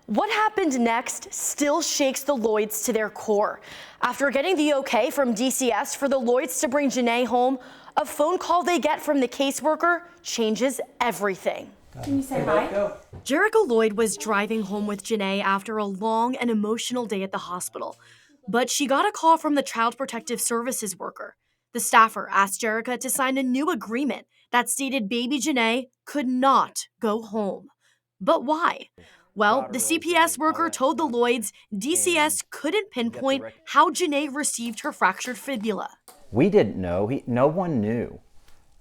What happened next still shakes the Lloyds to their core. After getting the okay from DCS for the Lloyds to bring Janae home, a phone call they get from the caseworker changes everything. Can you say hi? Jericho Lloyd was driving home with Janae after a long and emotional day at the hospital, but she got a call from the Child Protective Services worker. The staffer asked Jericho to sign a new agreement that stated baby Janae could not go home. But why? Well, the CPS worker told the Lloyds DCS couldn't pinpoint how Janae received her fractured fibula. We didn't know. No one knew.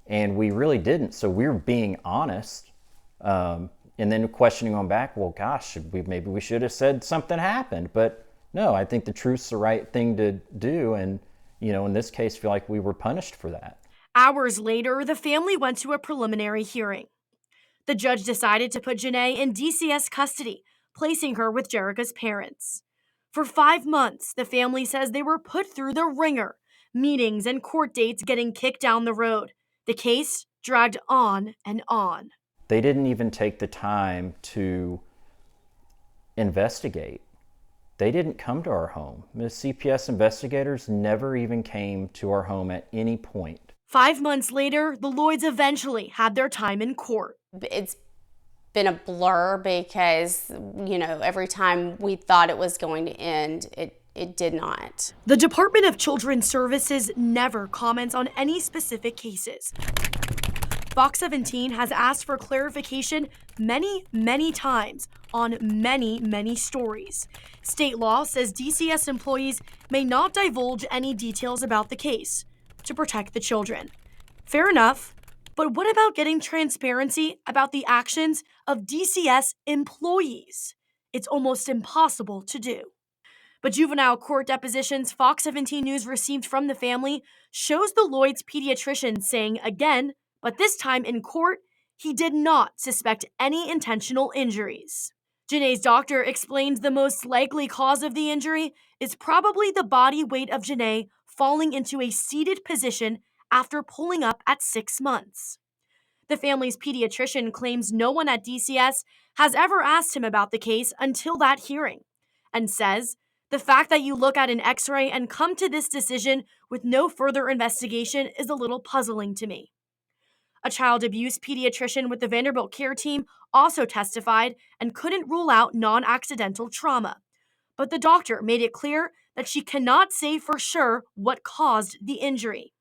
And we really didn't. So we were being honest. And then questioning on back, well, gosh, maybe we should have said something happened. But no, I think the truth's the right thing to do. And, in this case, feel like we were punished for that. Hours later, the family went to a preliminary hearing. The judge decided to put Janae in DCS custody, placing her with Jericho's parents. For 5 months, the family says they were put through the ringer, meetings and court dates getting kicked down the road. The case dragged on and on. They didn't even take the time to investigate. They didn't come to our home. The CPS investigators never even came to our home at any point. 5 months later, the Lloyds eventually had their time in court. It's been a blur because, every time we thought it was going to end, it did not. The Department of Children's Services never comments on any specific cases. Fox 17 has asked for clarification many times on many stories. State law says DCS employees may not divulge any details about the case to protect the children. Fair enough, but what about getting transparency about the actions of DCS employees? It's almost impossible to do. But juvenile court depositions Fox 17 News received from the family shows the Lloyds pediatrician saying again, but this time in court, he did not suspect any intentional injuries. Janae's doctor explains the most likely cause of the injury is probably the body weight of Janae falling into a seated position after pulling up at 6 months. The family's pediatrician claims no one at DCS has ever asked him about the case until that hearing, and says, the fact that you look at an x-ray and come to this decision with no further investigation is a little puzzling to me. A child abuse pediatrician with the Vanderbilt care team also testified and couldn't rule out non-accidental trauma. But the doctor made it clear that she cannot say for sure what caused the injury.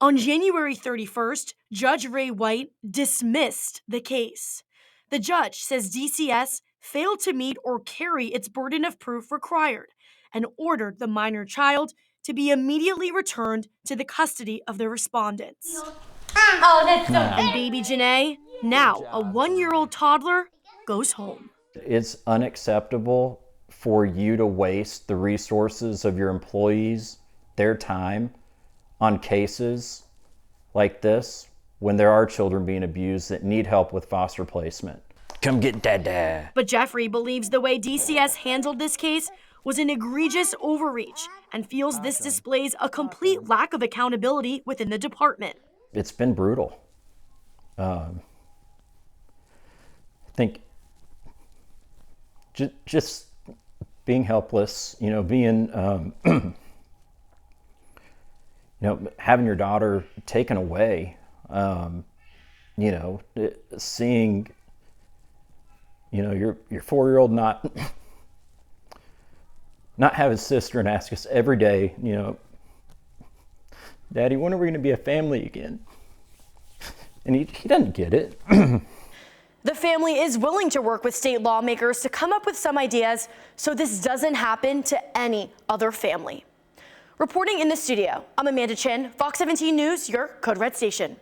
On January 31st, Judge Ray White dismissed the case. The judge says DCS failed to meet or carry its burden of proof required and ordered the minor child to be immediately returned to the custody of the respondents. Oh, that's so And baby Janae, now a 1-year-old toddler, goes home. It's unacceptable for you to waste the resources of your employees, their time, on cases like this when there are children being abused that need help with foster placement. Come get dada. But Jeffrey believes the way DCS handled this case was an egregious overreach and feels this displays a complete lack of accountability within the department. It's been brutal. I think just being helpless, being, having your daughter taken away, seeing, your 4-year-old not have his sister and ask us every day, Daddy, when are we going to be a family again? And he doesn't get it. The family is willing to work with state lawmakers to come up with some ideas so this doesn't happen to any other family. Reporting in the studio, I'm Amanda Chin, Fox 17 News, your Code Red station.